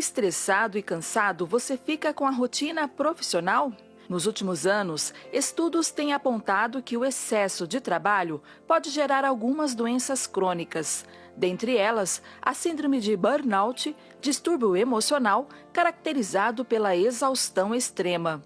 estressado e cansado você fica com a rotina profissional? Nos últimos anos, estudos têm apontado que o excesso de trabalho pode gerar algumas doenças crônicas. Dentre elas, a síndrome de burnout, distúrbio emocional caracterizado pela exaustão extrema.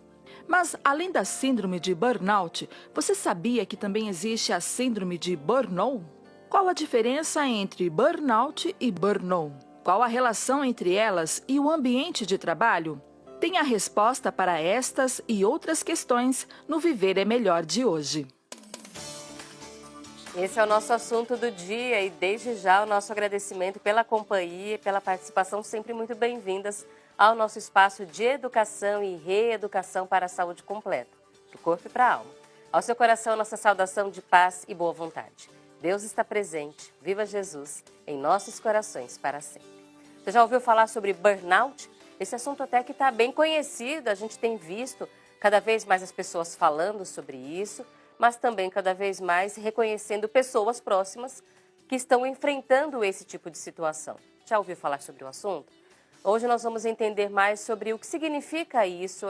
Mas, além da síndrome de burnout, você sabia que também existe a síndrome de burnout? Qual a diferença entre burnout e burnout? Qual a relação entre elas e o ambiente de trabalho? Tem a resposta para estas e outras questões no Viver é Melhor de hoje. Esse é o nosso assunto do dia e desde já o nosso agradecimento pela companhia e pela participação sempre muito bem-vindas ao nosso espaço de educação e reeducação para a saúde completa, do corpo e para a alma. Ao seu coração, nossa saudação de paz e boa vontade. Deus está presente, viva Jesus, em nossos corações para sempre. Você já ouviu falar sobre burnout? Esse assunto até que está bem conhecido, a gente tem visto cada vez mais as pessoas falando sobre isso, mas também cada vez mais reconhecendo pessoas próximas que estão enfrentando esse tipo de situação. Já ouviu falar sobre o assunto? Hoje nós vamos entender mais sobre o que significa isso,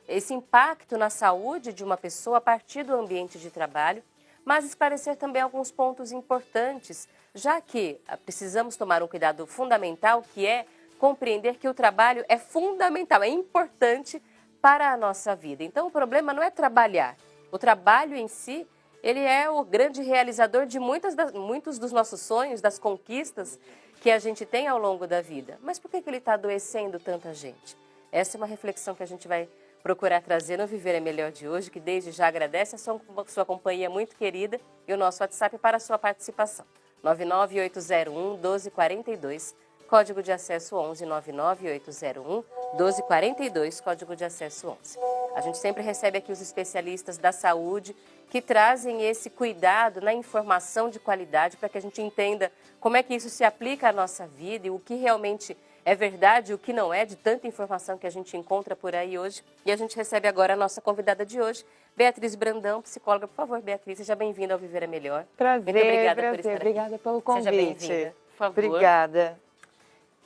esse impacto na saúde de uma pessoa a partir do ambiente de trabalho, mas esclarecer também alguns pontos importantes, já que precisamos tomar um cuidado fundamental, que é compreender que o trabalho é fundamental, é importante para a nossa vida. Então, o problema não é trabalhar. O trabalho em si, ele é o grande realizador de muitos dos nossos sonhos, das conquistas que a gente tem ao longo da vida. Mas por que ele está adoecendo tanta gente? Essa é uma reflexão que a gente vai procurar trazer no Viver é Melhor de hoje, que desde já agradece a sua companhia muito querida e o nosso WhatsApp para a sua participação. 99801-1242. Código de acesso 11 99801 1242, código de acesso 11. A gente sempre recebe aqui os especialistas da saúde que trazem esse cuidado na informação de qualidade para que a gente entenda como é que isso se aplica à nossa vida e o que realmente é verdade e o que não é, de tanta informação que a gente encontra por aí hoje. E a gente recebe agora a nossa convidada de hoje, Beatriz Brandão, psicóloga. Por favor, Beatriz, seja bem-vinda ao Viver é Melhor. Prazer, muito obrigada prazer. por estar aqui. Obrigada pelo convite. Seja bem-vinda, por favor. Obrigada.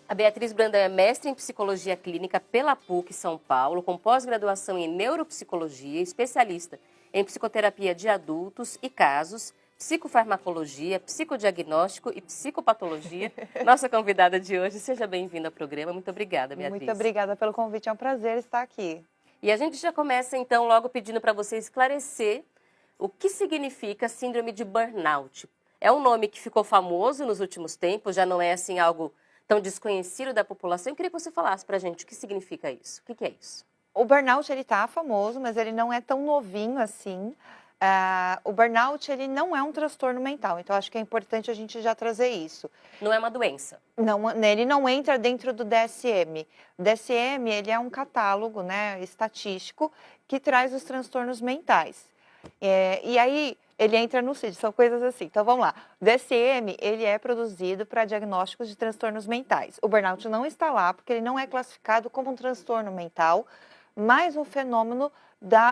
A Beatriz Brandão é mestre em Psicologia Clínica pela PUC São Paulo, com pós-graduação em Neuropsicologia, especialista em Psicoterapia de Adultos e Casos, Psicofarmacologia, Psicodiagnóstico e Psicopatologia. Nossa convidada de hoje, seja bem-vinda ao programa. Muito obrigada, Beatriz. Muito obrigada pelo convite, é um prazer estar aqui. E a gente já começa, então, logo pedindo para você esclarecer o que significa síndrome de burnout. É um nome que ficou famoso nos últimos tempos, já não é assim algo tão desconhecido da população. Eu queria que você falasse para a gente o que significa isso. O que é isso? O burnout, ele tá famoso, mas ele não é tão novinho assim. O burnout, ele não é um transtorno mental, então acho que é importante a gente já trazer isso. Não é uma doença? Não, ele não entra dentro do DSM. O DSM, ele é um catálogo, né, estatístico que traz os transtornos mentais. E aí, ele entra no CID, são coisas assim. Então, vamos lá. O DSM, ele é produzido para diagnósticos de transtornos mentais. O burnout não está lá, porque ele não é classificado como um transtorno mental, mas um fenômeno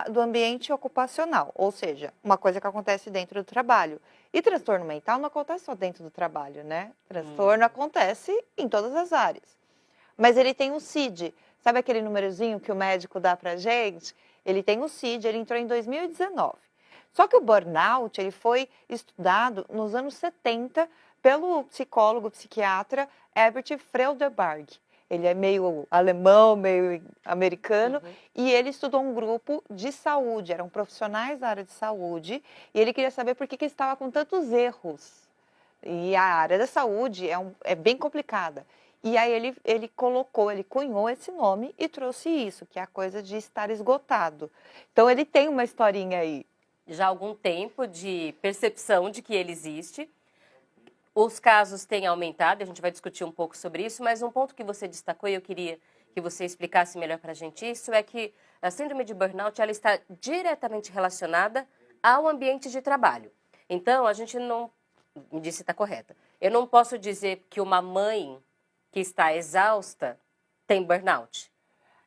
do ambiente ocupacional, ou seja, uma coisa que acontece dentro do trabalho. E transtorno mental não acontece só dentro do trabalho, né? Transtorno acontece em todas as áreas. Mas ele tem um CID. Sabe aquele númerozinho que o médico dá pra gente? Ele tem o CID, ele entrou em 2019. Só que o burnout, ele foi estudado nos anos 70 pelo psicólogo, psiquiatra Herbert Freudenberg. Ele é meio alemão, meio americano, e ele estudou um grupo de saúde, eram profissionais da área de saúde, e ele queria saber por que estava com tantos erros. E a área da saúde é bem complicada. E aí ele cunhou esse nome e trouxe isso, que é a coisa de estar esgotado. Então ele tem uma historinha aí. Já há algum tempo de percepção de que ele existe. Os casos têm aumentado, a gente vai discutir um pouco sobre isso, mas um ponto que você destacou e eu queria que você explicasse melhor para a gente isso, é que a síndrome de burnout ela está diretamente relacionada ao ambiente de trabalho. Então, a gente não, me disse se está correta, eu não posso dizer que uma mãe que está exausta tem burnout.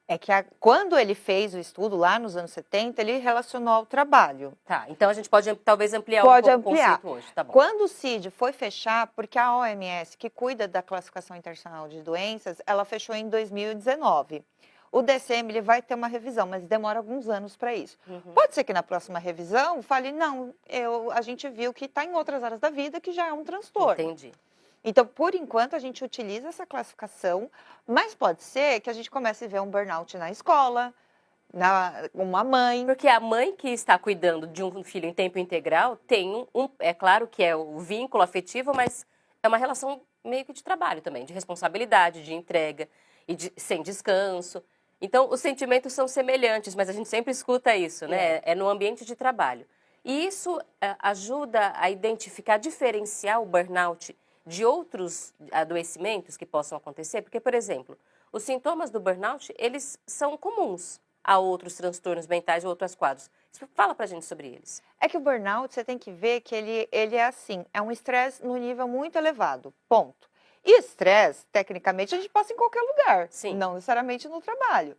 É que quando ele fez o estudo lá nos anos 70, ele relacionou ao trabalho. Tá, então a gente pode talvez ampliar Pode um pouco ampliar. o conceito hoje, tá bom. Quando o CID foi fechar, porque a OMS, que cuida da classificação internacional de doenças, ela fechou em 2019. O DSM ele vai ter uma revisão, mas demora alguns anos para isso. Pode ser que na próxima revisão fale, não, a gente viu que está em outras áreas da vida que já é um transtorno. Entendi. Então, por enquanto, a gente utiliza essa classificação, mas pode ser que a gente comece a ver um burnout na escola, uma mãe. Porque a mãe que está cuidando de um filho em tempo integral tem é claro que é o vínculo afetivo, mas é uma relação meio que de trabalho também, de responsabilidade, de entrega e sem descanso. Então, os sentimentos são semelhantes, mas a gente sempre escuta isso, né? É no ambiente de trabalho. E isso ajuda a identificar, diferenciar o burnout de outros adoecimentos que possam acontecer, porque, por exemplo, os sintomas do burnout, eles são comuns a outros transtornos mentais ou outros quadros. Fala pra gente sobre eles. É que o burnout, você tem que ver que ele é assim, é um estresse no nível muito elevado, ponto. E estresse, tecnicamente, a gente passa em qualquer lugar, Sim. Não necessariamente no trabalho.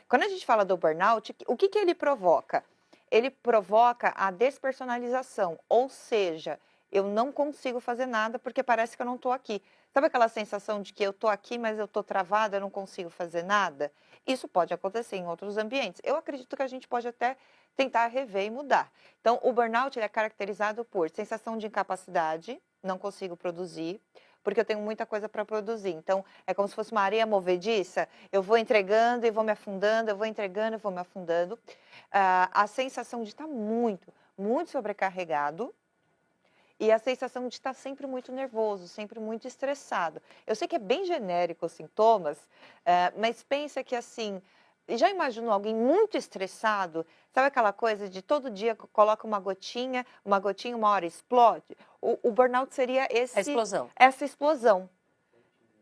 Quando a gente fala do burnout, o que ele provoca? Ele provoca a despersonalização, ou seja, eu não consigo fazer nada porque parece que eu não estou aqui. Sabe aquela sensação de que eu estou aqui, mas eu estou travada, eu não consigo fazer nada? Isso pode acontecer em outros ambientes. Eu acredito que a gente pode até tentar rever e mudar. Então, o burnout ele é caracterizado por sensação de incapacidade, não consigo produzir, porque eu tenho muita coisa para produzir. Então, é como se fosse uma areia movediça, eu vou entregando e vou me afundando, eu vou entregando e vou me afundando. A sensação de estar muito sobrecarregado, e a sensação de estar sempre muito nervoso, sempre muito estressado. Eu sei que é bem genérico os sintomas, mas pensa que assim, já imaginou alguém muito estressado? Sabe aquela coisa de todo dia coloca uma gotinha, uma hora explode? O burnout seria essa explosão.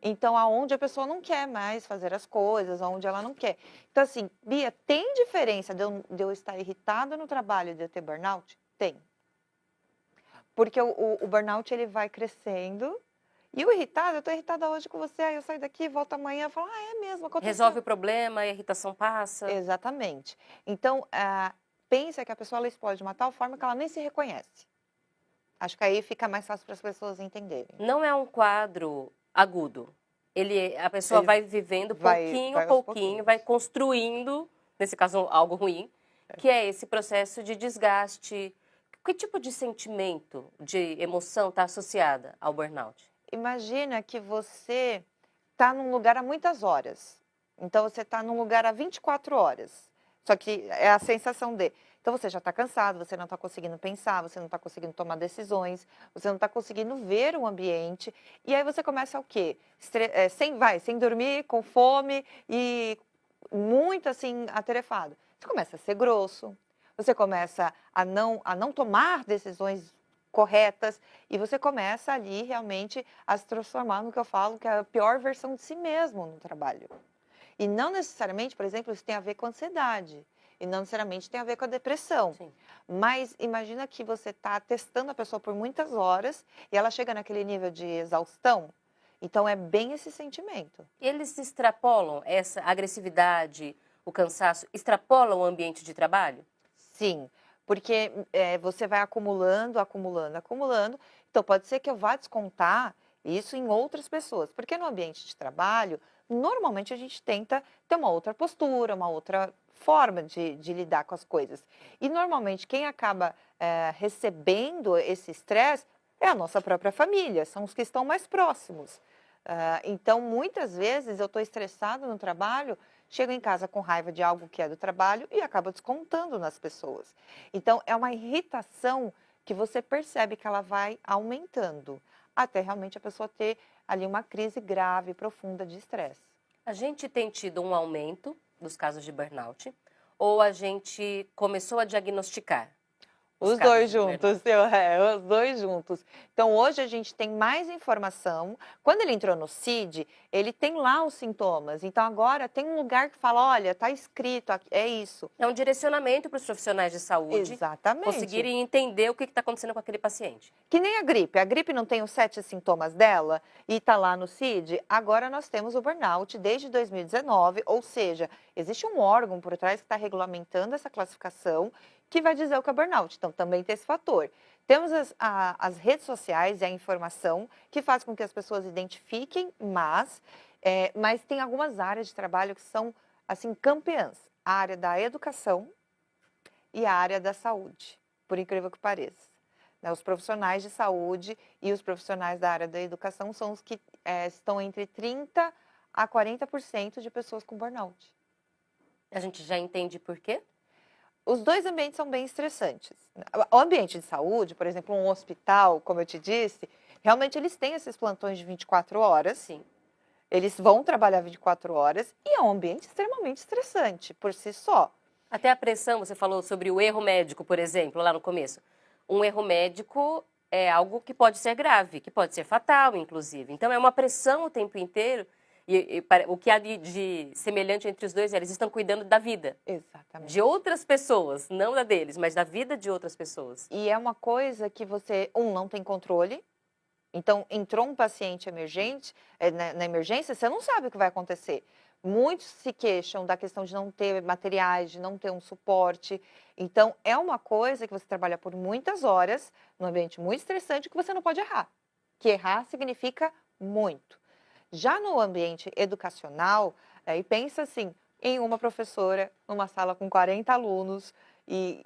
Então, aonde a pessoa não quer mais fazer as coisas, aonde ela não quer. Então, assim, Bia, tem diferença de eu estar irritada no trabalho e de eu ter burnout? Tem. Porque o burnout ele vai crescendo. E o irritado, eu estou irritada hoje com você, aí eu saio daqui, volto amanhã e falo, é mesmo, aconteceu. Resolve o problema, a irritação passa. Exatamente. Então, pensa que a pessoa ela explode de uma tal forma que ela nem se reconhece. Acho que aí fica mais fácil para as pessoas entenderem. Não é um quadro agudo. A pessoa vai vivendo pouquinho a pouquinho, vai construindo, nesse caso algo ruim, que é esse processo de desgaste. Que tipo de sentimento, de emoção está associada ao burnout? Imagina que você está num lugar há muitas horas. Então, você está num lugar há 24 horas. Só que é a sensação de... Então, você já está cansado, você não está conseguindo pensar, você não está conseguindo tomar decisões, você não está conseguindo ver o ambiente. E aí você começa o quê? Sem dormir, com fome e muito, assim, atarefado. Você começa a ser grosso, você começa a não tomar decisões corretas e você começa ali realmente a se transformar no que eu falo que é a pior versão de si mesmo no trabalho. E não necessariamente, por exemplo, isso tem a ver com ansiedade. E não necessariamente tem a ver com a depressão. Sim. Mas imagina que você está testando a pessoa por muitas horas e ela chega naquele nível de exaustão. Então, é bem esse sentimento. Eles extrapolam essa agressividade, o cansaço, extrapolam o ambiente de trabalho? Sim, porque você vai acumulando. Então, pode ser que eu vá descontar isso em outras pessoas. Porque no ambiente de trabalho, normalmente a gente tenta ter uma outra postura, uma outra forma de lidar com as coisas. E normalmente quem acaba recebendo esse estresse é a nossa própria família, são os que estão mais próximos. Então, muitas vezes eu estou estressado no trabalho, chego em casa com raiva de algo que é do trabalho e acaba descontando nas pessoas. Então, é uma irritação que você percebe que ela vai aumentando, até realmente a pessoa ter ali uma crise grave, profunda de estresse. A gente tem tido um aumento dos casos de burnout ou a gente começou a diagnosticar? Os casos dois de burnout. juntos, os dois juntos. Então, hoje a gente tem mais informação. Quando ele entrou no CID, ele tem lá os sintomas. Então, agora tem um lugar que fala, olha, tá escrito, aqui, é isso. É um direcionamento para os profissionais de saúde Exatamente. conseguirem entender o que está acontecendo com aquele paciente. Que nem a gripe. A gripe não tem os 7 sintomas dela e tá lá no CID. Agora nós temos o burnout desde 2019, ou seja, existe um órgão por trás que está regulamentando essa classificação que vai dizer o que é burnout. Então, também tem esse fator. Temos as redes sociais e a informação que faz com que as pessoas identifiquem, mas tem algumas áreas de trabalho que são, assim, campeãs. A área da educação e a área da saúde, por incrível que pareça. Né, os profissionais de saúde e os profissionais da área da educação são os que estão entre 30% a 40% de pessoas com burnout. A gente já entende por quê? Os dois ambientes são bem estressantes. O ambiente de saúde, por exemplo, um hospital, como eu te disse, realmente eles têm esses plantões de 24 horas. Sim. Eles vão trabalhar 24 horas e é um ambiente extremamente estressante por si só. Até a pressão, você falou sobre o erro médico, por exemplo, lá no começo. Um erro médico é algo que pode ser grave, que pode ser fatal, inclusive. Então, é uma pressão o tempo inteiro. E o que há de semelhante entre os dois é eles estão cuidando da vida. Exatamente. De outras pessoas, não da deles, mas da vida de outras pessoas. E é uma coisa que você, não tem controle. Então, entrou um paciente emergente, na emergência, você não sabe o que vai acontecer. Muitos se queixam da questão de não ter materiais, de não ter um suporte. Então, é uma coisa que você trabalha por muitas horas, num ambiente muito estressante, que você não pode errar. Que errar significa muito. Já no ambiente educacional, aí pensa assim, em uma professora, numa sala com 40 alunos, e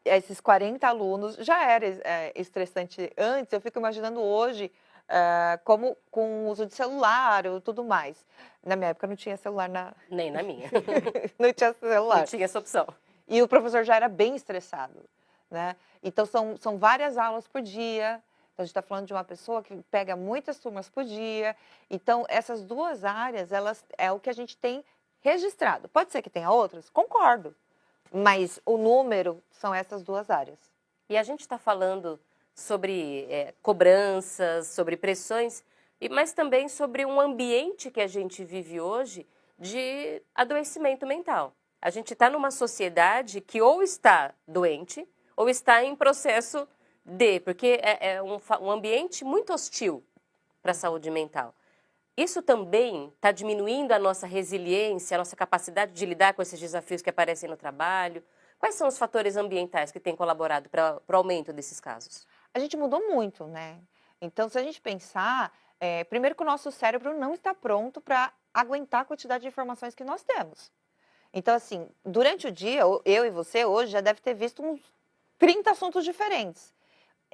esses 40 alunos já era estressante antes, eu fico imaginando hoje como com o uso de celular ou tudo mais. Na minha época não tinha celular Nem na minha. não tinha celular. Não tinha essa opção. E o professor já era bem estressado, né? Então são várias aulas por dia. Então, a gente está falando de uma pessoa que pega muitas turmas por dia. Então, essas duas áreas, elas é o que a gente tem registrado. Pode ser que tenha outras? Concordo. Mas o número são essas duas áreas. E a gente está falando sobre cobranças, sobre pressões, mas também sobre um ambiente que a gente vive hoje de adoecimento mental. A gente está numa sociedade que ou está doente ou está em processo porque é um ambiente muito hostil para a saúde mental. Isso também está diminuindo a nossa resiliência, a nossa capacidade de lidar com esses desafios que aparecem no trabalho. Quais são os fatores ambientais que têm colaborado para o aumento desses casos? A gente mudou muito, né? Então, se a gente pensar, primeiro que o nosso cérebro não está pronto para aguentar a quantidade de informações que nós temos. Então, assim, durante o dia, eu e você hoje já deve ter visto uns 30 assuntos diferentes.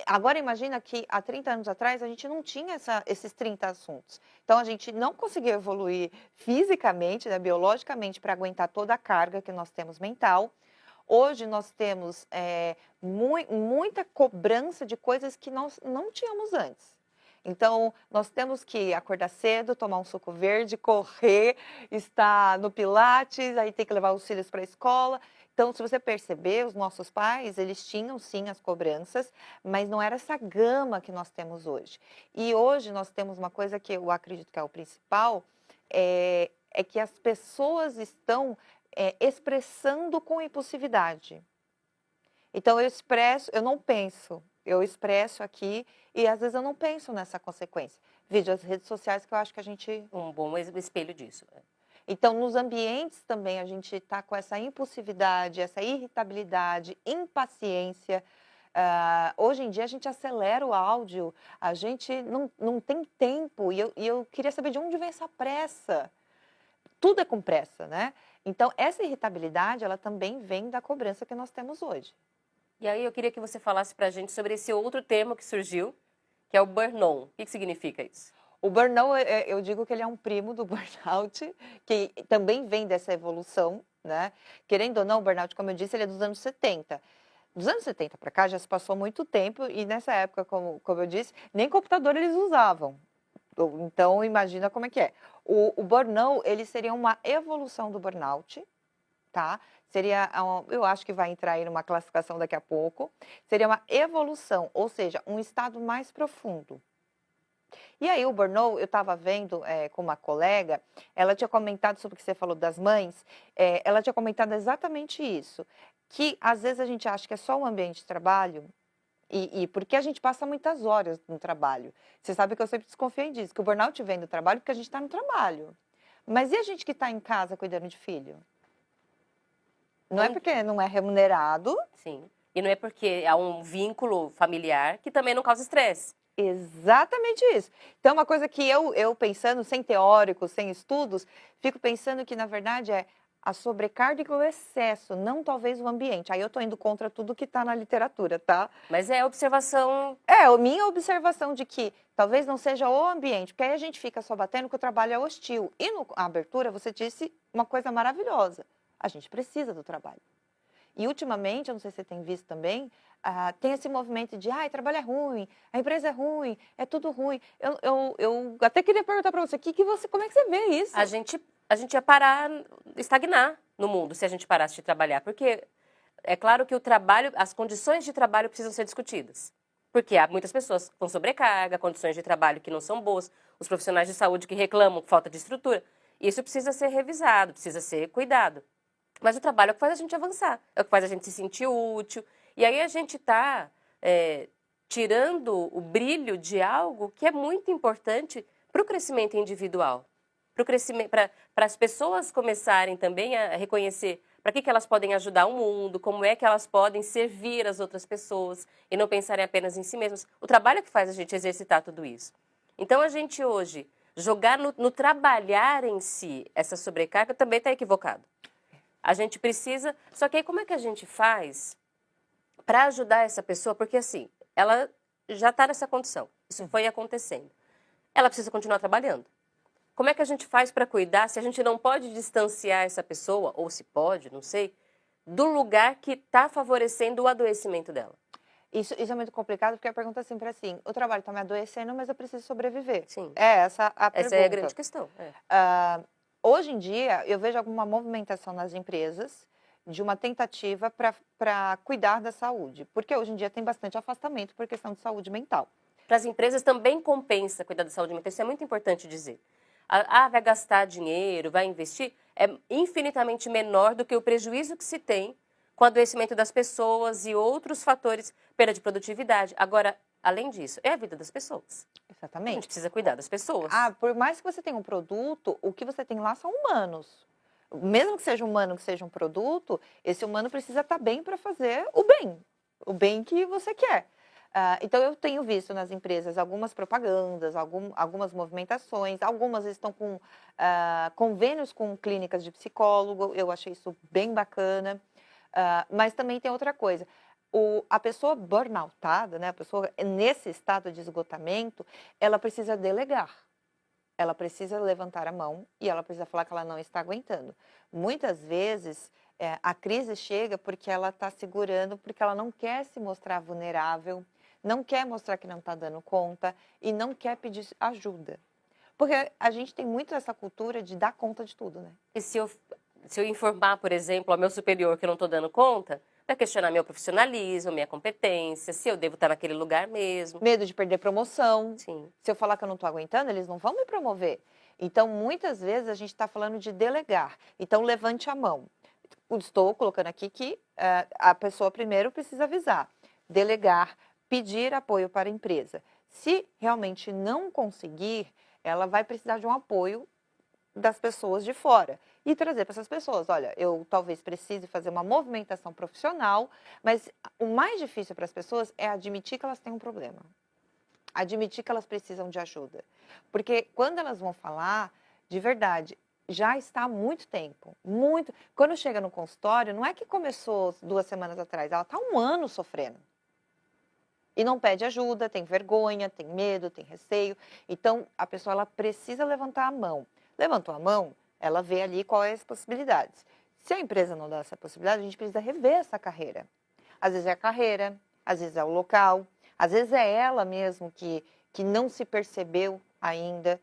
Agora, imagina que há 30 anos atrás a gente não tinha esses 30 assuntos. Então, a gente não conseguiu evoluir fisicamente, né, biologicamente, para aguentar toda a carga que nós temos mental. Hoje, nós temos muita cobrança de coisas que nós não tínhamos antes. Então, nós temos que acordar cedo, tomar um suco verde, correr, estar no Pilates, aí tem que levar os filhos para a escola. Então, se você perceber, os nossos pais, eles tinham sim as cobranças, mas não era essa gama que nós temos hoje. E hoje nós temos uma coisa que eu acredito que é o principal, é que as pessoas estão expressando com impulsividade. Então, eu não penso, eu expresso aqui e às vezes eu não penso nessa consequência. Vídeo as redes sociais que eu acho que a gente... Um bom espelho disso. Então, nos ambientes também a gente está com essa impulsividade, essa irritabilidade, impaciência. Hoje em dia a gente acelera o áudio, a gente não tem tempo. E eu queria saber de onde vem essa pressa. Tudo é com pressa, né? Então, essa irritabilidade, ela também vem da cobrança que nós temos hoje. E aí eu queria que você falasse para a gente sobre esse outro termo que surgiu, que é o burnout. O que significa isso? O burnout, eu digo que ele é um primo do burnout, que também vem dessa evolução, né? Querendo ou não, o burnout, como eu disse, ele é dos anos 70. Dos anos 70 para cá já se passou muito tempo e nessa época, como eu disse, nem computador eles usavam. Então, imagina como é que é. O burnout, ele seria uma evolução do burnout, tá? Seria, eu acho que vai entrar aí numa classificação daqui a pouco, seria uma evolução, ou seja, um estado mais profundo. E aí o burnout, eu estava vendo com uma colega, ela tinha comentado sobre o que você falou das mães, ela tinha comentado exatamente isso, que às vezes a gente acha que é só o ambiente de trabalho, e porque a gente passa muitas horas no trabalho. Você sabe que eu sempre desconfiei disso, que o burnout vem do trabalho porque a gente está no trabalho. Mas e a gente que está em casa cuidando de filho? Não é porque não é remunerado. Sim. E não é porque há um vínculo familiar que também não causa estresse. Exatamente isso. Então, uma coisa que eu pensando, sem teóricos, sem estudos, fico pensando que, na verdade, é a sobrecarga e o excesso, não talvez o ambiente. Aí eu estou indo contra tudo que está na literatura, tá? Mas é observação. É, a minha observação de que talvez não seja o ambiente, porque aí a gente fica só batendo que o trabalho é hostil. E na abertura você disse uma coisa maravilhosa. A gente precisa do trabalho. E ultimamente, eu não sei se você tem visto também, tem esse movimento de, trabalho é ruim, a empresa é ruim, é tudo ruim. Eu até queria perguntar para você, como é que você vê isso? A gente ia parar, estagnar no mundo se a gente parasse de trabalhar. Porque é claro que o trabalho, as condições de trabalho precisam ser discutidas. Porque há muitas pessoas com sobrecarga, condições de trabalho que não são boas, os profissionais de saúde que reclamam falta de estrutura. Isso precisa ser revisado, precisa ser cuidado. Mas o trabalho é o que faz a gente avançar, é o que faz a gente se sentir útil. E aí a gente está tirando o brilho de algo que é muito importante para o crescimento individual. Para as pessoas começarem também a reconhecer para que elas podem ajudar o mundo, como é que elas podem servir as outras pessoas e não pensarem apenas em si mesmas. O trabalho é que faz a gente exercitar tudo isso. Então a gente hoje jogar no trabalhar em si essa sobrecarga também está equivocado. A gente precisa... Só que aí como é que a gente faz para ajudar essa pessoa? Porque assim, ela já está nessa condição. Isso foi acontecendo. Ela precisa continuar trabalhando. Como é que a gente faz para cuidar se a gente não pode distanciar essa pessoa, ou se pode, não sei, do lugar que está favorecendo o adoecimento dela? Isso é muito complicado, porque a pergunta é sempre assim, o trabalho está me adoecendo, mas eu preciso sobreviver. Sim. Essa a pergunta. Essa é a grande questão. Hoje em dia, eu vejo alguma movimentação nas empresas de uma tentativa para cuidar da saúde, porque hoje em dia tem bastante afastamento por questão de saúde mental. Para as empresas também compensa cuidar da saúde mental, isso é muito importante dizer. Vai gastar dinheiro, vai investir, é infinitamente menor do que o prejuízo que se tem com o adoecimento das pessoas e outros fatores, perda de produtividade. Agora, além disso, é a vida das pessoas. Exatamente. A gente precisa cuidar das pessoas. Por mais que você tenha um produto, o que você tem lá são humanos. Mesmo que seja humano, que seja um produto, esse humano precisa estar bem para fazer o bem que você quer. Então, eu tenho visto nas empresas algumas propagandas, algumas movimentações, algumas estão com convênios com clínicas de psicólogo, eu achei isso bem bacana. Mas também tem outra coisa, a pessoa burnoutada, né, a pessoa nesse estado de esgotamento, ela precisa delegar. Ela precisa levantar a mão e ela precisa falar que ela não está aguentando. Muitas vezes, a crise chega porque ela está segurando, porque ela não quer se mostrar vulnerável, não quer mostrar que não está dando conta e não quer pedir ajuda. Porque a gente tem muito essa cultura de dar conta de tudo, né? E se eu informar, por exemplo, ao meu superior que eu não estou dando conta, vai questionar meu profissionalismo, minha competência, se eu devo estar naquele lugar mesmo. Medo de perder promoção. Sim. Se eu falar que eu não estou aguentando, eles não vão me promover. Então, muitas vezes, a gente está falando de delegar. Então, levante a mão. Estou colocando aqui que a pessoa primeiro precisa avisar, delegar, pedir apoio para a empresa. Se realmente não conseguir, ela vai precisar de um apoio das pessoas de fora e trazer para essas pessoas, olha, eu talvez precise fazer uma movimentação profissional, mas o mais difícil para as pessoas é admitir que elas têm um problema, admitir que elas precisam de ajuda, porque quando elas vão falar, de verdade, já está há muito tempo, quando chega no consultório, não é que começou 2 semanas atrás, ela está 1 ano sofrendo. E não pede ajuda, tem vergonha, tem medo, tem receio. Então, a pessoa ela precisa levantar a mão. Levantou a mão, ela vê ali quais as possibilidades. Se a empresa não dá essa possibilidade, a gente precisa rever essa carreira. Às vezes é a carreira, às vezes é o local, às vezes é ela mesmo que não se percebeu ainda.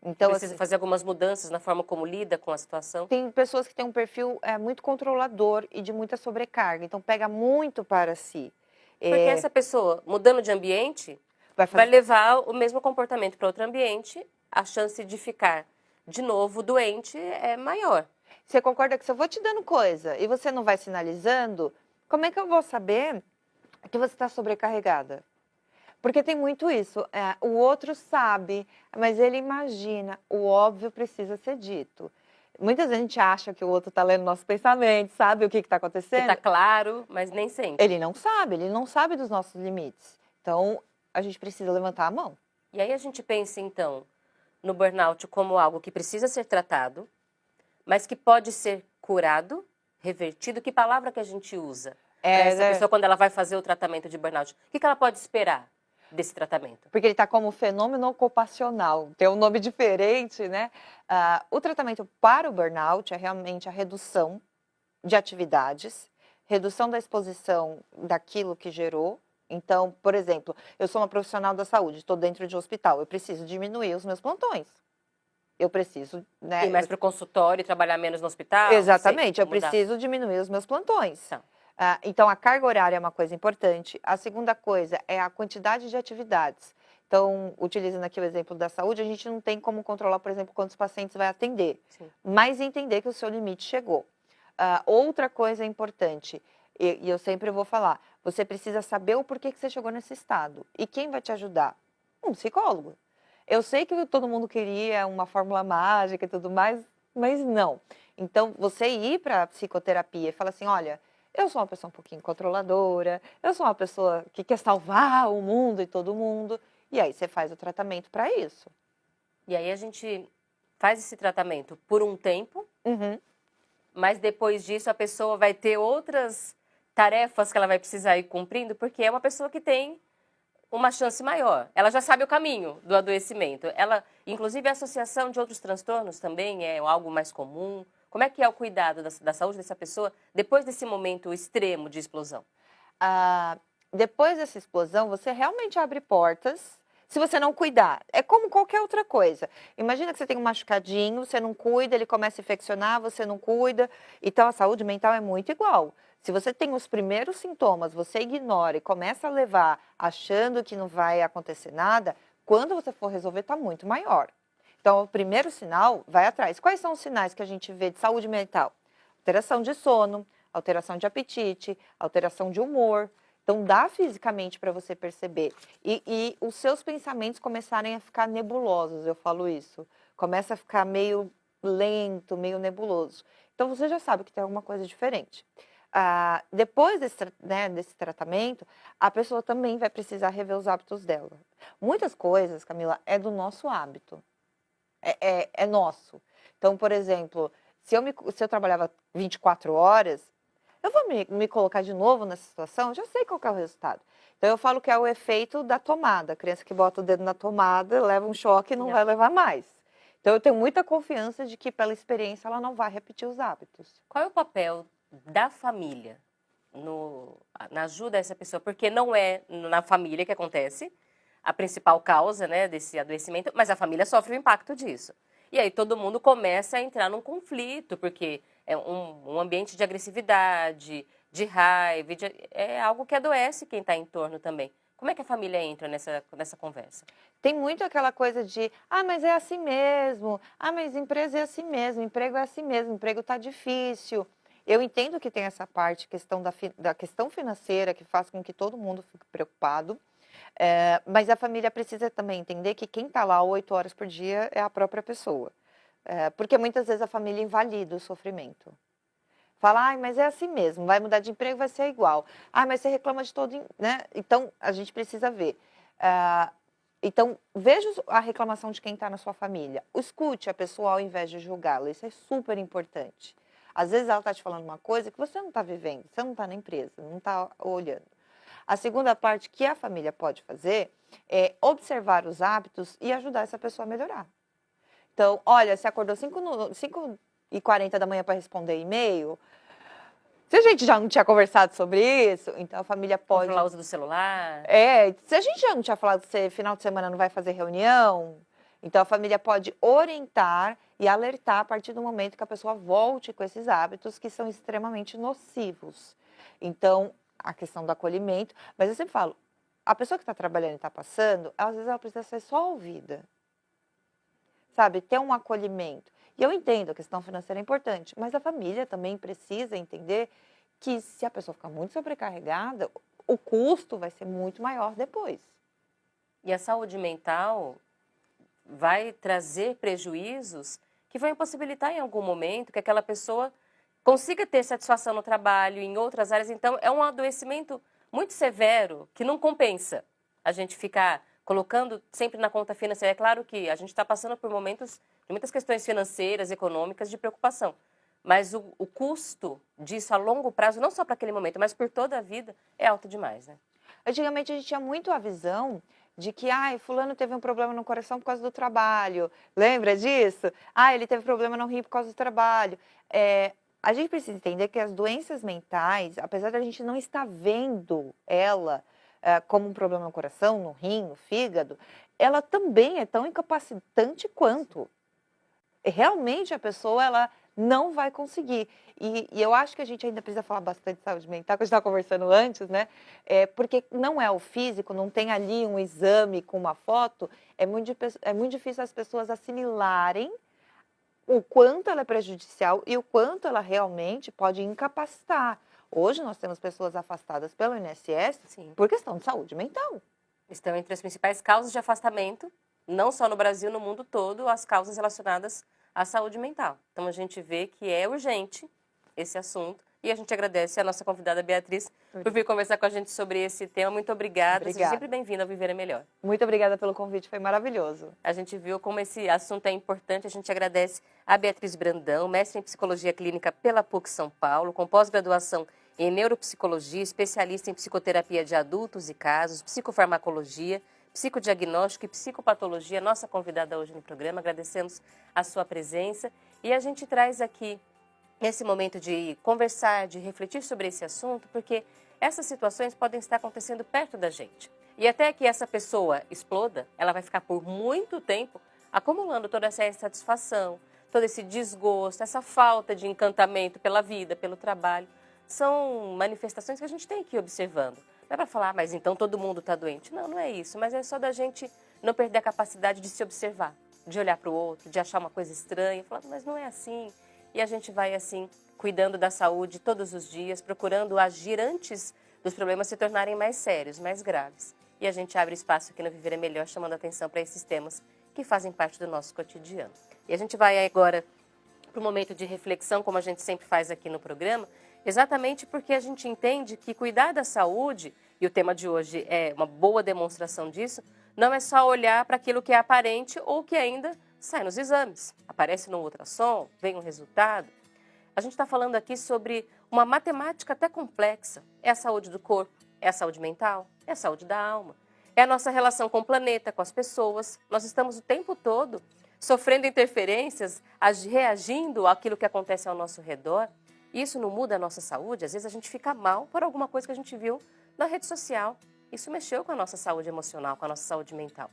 Então, Precisa assim, fazer algumas mudanças na forma como lida com a situação. tem pessoas que têm um perfil muito controlador e de muita sobrecarga, então pega muito para si. Porque essa pessoa, mudando de ambiente, Vai vai fazer... levar o mesmo comportamento para outro ambiente, a chance de ficar de novo doente é maior. Você concorda que se eu vou te dando coisa e você não vai sinalizando, como é que eu vou saber que você está sobrecarregada? Porque tem muito isso, o outro sabe, mas ele imagina, o óbvio precisa ser dito. Muitas vezes a gente acha que o outro está lendo nossos pensamentos, sabe o que está Que acontecendo? está claro, mas nem sempre. Ele não sabe dos nossos limites. Então, a gente precisa levantar a mão. E aí a gente pensa, então, no burnout como algo que precisa ser tratado, mas que pode ser curado, revertido. Que palavra que a gente usa para essa pessoa quando ela vai fazer o tratamento de burnout? O que ela pode esperar desse tratamento? Porque ele está como fenômeno ocupacional, tem um nome diferente, né? O tratamento para o burnout é realmente a redução de atividades, redução da exposição daquilo que gerou. Então, por exemplo, eu sou uma profissional da saúde, estou dentro de um hospital, eu preciso diminuir os meus plantões. Eu preciso, né? Ir mais para o consultório, trabalhar menos no hospital? Exatamente, eu mudar. preciso diminuir os meus plantões. Tá. Então, a carga horária é uma coisa importante. A segunda coisa é a quantidade de atividades. Então, utilizando aqui o exemplo da saúde, a gente não tem como controlar, por exemplo, quantos pacientes vai atender, Sim. mas entender que o seu limite chegou. Outra coisa importante, e eu sempre vou falar, você precisa saber o porquê que você chegou nesse estado. E quem vai te ajudar? Um psicólogo. Eu sei que todo mundo queria uma fórmula mágica e tudo mais, mas não. Então, você ir para a psicoterapia e falar assim, olha, eu sou uma pessoa um pouquinho controladora, eu sou uma pessoa que quer salvar o mundo e todo mundo, e aí você faz o tratamento para isso. E aí a gente faz esse tratamento por um tempo, Uhum. mas depois disso a pessoa vai ter outras tarefas que ela vai precisar ir cumprindo, porque é uma pessoa que tem uma chance maior. Ela já sabe o caminho do adoecimento. Ela, inclusive, a associação de outros transtornos também é algo mais comum. Como é que é o cuidado da saúde dessa pessoa depois desse momento extremo de explosão? Depois dessa explosão, você realmente abre portas se você não cuidar. É como qualquer outra coisa. Imagina que você tem um machucadinho, você não cuida, ele começa a infeccionar, você não cuida. Então, a saúde mental é muito igual. Se você tem os primeiros sintomas, você ignora e começa a levar achando que não vai acontecer nada, quando você for resolver, está muito maior. Então, o primeiro sinal, vai atrás. Quais são os sinais que a gente vê de saúde mental? Alteração de sono, alteração de apetite, alteração de humor. Então, dá fisicamente para você perceber. E os seus pensamentos começarem a ficar nebulosos, eu falo isso. Começa a ficar meio lento, meio nebuloso. Então, você já sabe que tem alguma coisa diferente. Depois desse tratamento, a pessoa também vai precisar rever os hábitos dela. Muitas coisas, Camila, é do nosso hábito. É nosso. Então, por exemplo, se eu trabalhava 24 horas, eu vou me colocar de novo nessa situação, já sei qual que é o resultado. Então, eu falo que é o efeito da tomada. A criança que bota o dedo na tomada, leva um choque e não vai levar mais. Então, eu tenho muita confiança de que, pela experiência, ela não vai repetir os hábitos. Qual é o papel da família na ajuda a essa pessoa? Porque não é na família que acontece a principal causa, né, desse adoecimento, mas a família sofre o impacto disso. E aí todo mundo começa a entrar num conflito, porque é um ambiente de agressividade, de raiva, é algo que adoece quem está em torno também. Como é que a família entra nessa conversa? Tem muito aquela coisa de, mas é assim mesmo, mas empresa é assim mesmo, emprego é assim mesmo, emprego está difícil. Eu entendo que tem essa parte, da questão financeira, que faz com que todo mundo fique preocupado, mas a família precisa também entender que quem está lá 8 horas por dia é a própria pessoa. Porque muitas vezes a família invalida o sofrimento. Fala, mas é assim mesmo, vai mudar de emprego, vai ser igual. Mas você reclama de todo, né? Então, a gente precisa ver. Então, veja a reclamação de quem está na sua família. Escute a pessoa ao invés de julgá-la, isso é super importante. Às vezes ela está te falando uma coisa que você não está vivendo, você não está na empresa, não está olhando. A segunda parte que a família pode fazer é observar os hábitos e ajudar essa pessoa a melhorar. Então, olha, você acordou 5h40 da manhã para responder e-mail, se a gente já não tinha conversado sobre isso, então a família pode... Controlar o uso do celular. Se a gente já não tinha falado que você, final de semana, não vai fazer reunião, Então, a família pode orientar e alertar a partir do momento que a pessoa volte com esses hábitos que são extremamente nocivos. Então, a questão do acolhimento, mas eu sempre falo, a pessoa que está trabalhando e está passando, às vezes ela precisa ser só ouvida, sabe? Ter um acolhimento. E eu entendo, a questão financeira é importante, mas a família também precisa entender que se a pessoa ficar muito sobrecarregada, o custo vai ser muito maior depois. E a saúde mental vai trazer prejuízos que vão impossibilitar em algum momento que aquela pessoa consiga ter satisfação no trabalho, em outras áreas. Então, é um adoecimento muito severo que não compensa a gente ficar colocando sempre na conta financeira. É claro que a gente está passando por momentos de muitas questões financeiras, econômicas, de preocupação. Mas o custo disso a longo prazo, não só para aquele momento, mas por toda a vida, é alto demais, né? Antigamente a gente tinha muito a visão de que, fulano teve um problema no coração por causa do trabalho. Lembra disso? Ele teve problema no rim por causa do trabalho. A gente precisa entender que as doenças mentais, apesar de a gente não estar vendo ela como um problema no coração, no rim, no fígado, ela também é tão incapacitante quanto. Realmente a pessoa, ela não vai conseguir. E eu acho que a gente ainda precisa falar bastante de saúde mental, que a gente estava conversando antes, né? Porque não é o físico, não tem ali um exame com uma foto, é muito difícil as pessoas assimilarem o quanto ela é prejudicial e o quanto ela realmente pode incapacitar. Hoje nós temos pessoas afastadas pelo INSS Sim. por questão de saúde mental. Estão entre as principais causas de afastamento, não só no Brasil, no mundo todo, as causas relacionadas à saúde mental. Então, a gente vê que é urgente esse assunto e a gente agradece a nossa convidada Beatriz por vir conversar com a gente sobre esse tema. Muito obrigada. Seja sempre bem-vinda ao Viver é Melhor. Muito obrigada pelo convite, foi maravilhoso. A gente viu como esse assunto é importante. A gente agradece a Beatriz Brandão, mestre em Psicologia Clínica pela PUC São Paulo, com pós-graduação em Neuropsicologia, especialista em Psicoterapia de Adultos e Casos, Psicofarmacologia, Psicodiagnóstico e Psicopatologia, nossa convidada hoje no programa. Agradecemos a sua presença e a gente traz aqui esse momento de conversar, de refletir sobre esse assunto, porque essas situações podem estar acontecendo perto da gente. E até que essa pessoa exploda, ela vai ficar por muito tempo acumulando toda essa insatisfação, todo esse desgosto, essa falta de encantamento pela vida, pelo trabalho. São manifestações que a gente tem que ir observando. Não é para falar, mas então todo mundo está doente. Não, não é isso. Mas é só da gente não perder a capacidade de se observar, de olhar para o outro, de achar uma coisa estranha, falar, mas não é assim. E a gente vai assim, cuidando da saúde todos os dias, procurando agir antes dos problemas se tornarem mais sérios, mais graves. E a gente abre espaço aqui no Viver é Melhor, chamando a atenção para esses temas que fazem parte do nosso cotidiano. E a gente vai agora para o momento de reflexão, como a gente sempre faz aqui no programa, exatamente porque a gente entende que cuidar da saúde, e o tema de hoje é uma boa demonstração disso, não é só olhar para aquilo que é aparente ou que ainda sai nos exames. Aparece no ultrassom, vem um resultado. A gente está falando aqui sobre uma matemática até complexa. É a saúde do corpo, é a saúde mental, é a saúde da alma. É a nossa relação com o planeta, com as pessoas. Nós estamos o tempo todo sofrendo interferências, reagindo àquilo que acontece ao nosso redor. Isso não muda a nossa saúde. Às vezes a gente fica mal por alguma coisa que a gente viu na rede social. Isso mexeu com a nossa saúde emocional, com a nossa saúde mental.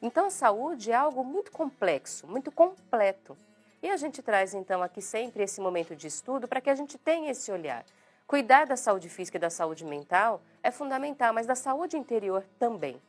Então, a saúde é algo muito complexo, muito completo. E a gente traz, então, aqui sempre esse momento de estudo para que a gente tenha esse olhar. Cuidar da saúde física e da saúde mental é fundamental, mas da saúde interior também.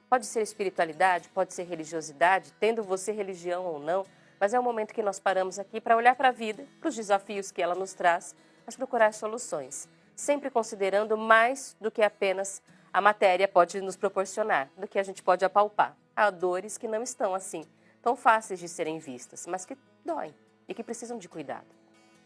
Pode ser espiritualidade, pode ser religiosidade, tendo você religião ou não, mas é o momento que nós paramos aqui para olhar para a vida, para os desafios que ela nos traz, mas procurar soluções, sempre considerando mais do que apenas a matéria pode nos proporcionar, do que a gente pode apalpar. Há dores que não estão assim, tão fáceis de serem vistas, mas que doem e que precisam de cuidado.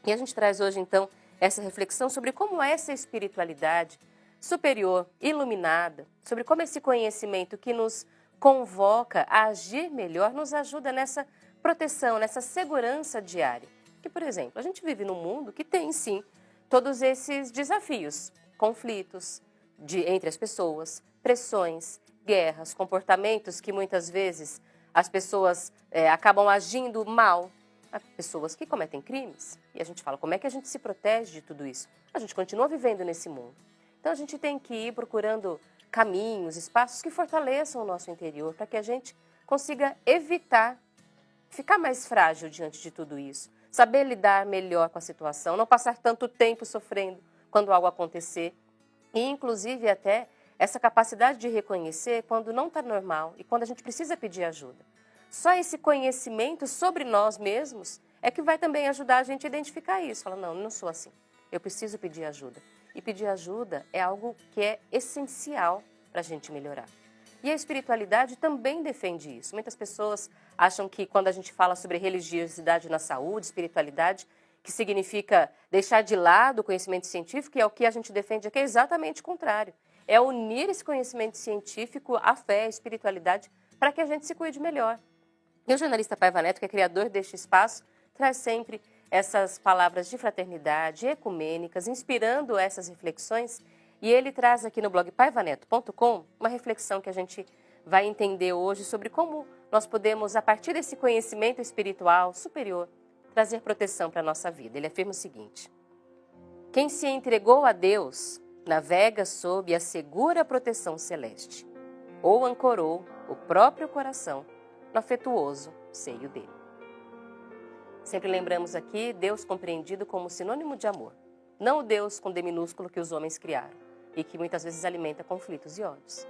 E a gente traz hoje, então, essa reflexão sobre como essa espiritualidade superior, iluminada, sobre como esse conhecimento que nos convoca a agir melhor nos ajuda nessa proteção, nessa segurança diária. Que, por exemplo, a gente vive num mundo que tem, sim, todos esses desafios, conflitos entre as pessoas, pressões, guerras, comportamentos que muitas vezes as pessoas acabam agindo mal, pessoas que cometem crimes. E a gente fala, como é que a gente se protege de tudo isso? A gente continua vivendo nesse mundo. Então a gente tem que ir procurando caminhos, espaços que fortaleçam o nosso interior, para que a gente consiga evitar ficar mais frágil diante de tudo isso, saber lidar melhor com a situação, não passar tanto tempo sofrendo quando algo acontecer e, inclusive, até essa capacidade de reconhecer quando não está normal e quando a gente precisa pedir ajuda. Só esse conhecimento sobre nós mesmos é que vai também ajudar a gente a identificar isso. Falar, não, eu não sou assim, eu preciso pedir ajuda. E pedir ajuda é algo que é essencial para a gente melhorar. E a espiritualidade também defende isso. Muitas pessoas acham que quando a gente fala sobre religiosidade na saúde, espiritualidade, que significa deixar de lado o conhecimento científico, e é o que a gente defende aqui, é exatamente o contrário. É unir esse conhecimento científico à fé, à espiritualidade, para que a gente se cuide melhor. E o jornalista Paiva Neto, que é criador deste espaço, traz sempre essas palavras de fraternidade, ecumênicas, inspirando essas reflexões. E ele traz aqui no blog paivaneto.com uma reflexão que a gente vai entender hoje sobre como nós podemos, a partir desse conhecimento espiritual superior, trazer proteção para a nossa vida. Ele afirma o seguinte: quem se entregou a Deus navega sob a segura proteção celeste, ou ancorou o próprio coração no afetuoso seio dele. Sempre lembramos aqui Deus compreendido como sinônimo de amor, não o Deus com D minúsculo que os homens criaram e que muitas vezes alimenta conflitos e ódios.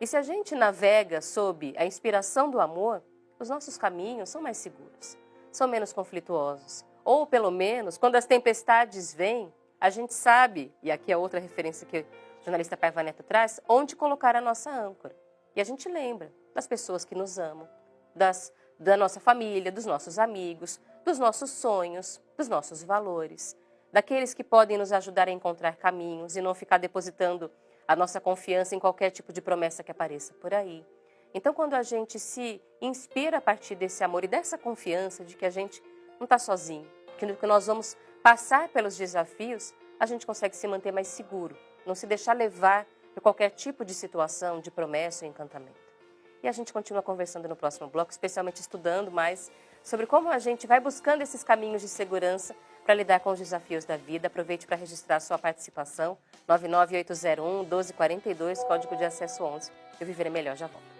E se a gente navega sob a inspiração do amor, os nossos caminhos são mais seguros, são menos conflituosos. Ou, pelo menos, quando as tempestades vêm, a gente sabe, e aqui é outra referência que o jornalista Paiva Neto traz, onde colocar a nossa âncora. E a gente lembra das pessoas que nos amam, da nossa família, dos nossos amigos, dos nossos sonhos, dos nossos valores, daqueles que podem nos ajudar a encontrar caminhos e não ficar depositando a nossa confiança em qualquer tipo de promessa que apareça por aí. Então, quando a gente se inspira a partir desse amor e dessa confiança de que a gente não está sozinho, que nós vamos passar pelos desafios, a gente consegue se manter mais seguro, não se deixar levar por qualquer tipo de situação, de promessa ou encantamento. E a gente continua conversando no próximo bloco, especialmente estudando mais sobre como a gente vai buscando esses caminhos de segurança para lidar com os desafios da vida. Aproveite para registrar sua participação, 99801-1242, código de acesso 11. Eu viverei melhor, já volto.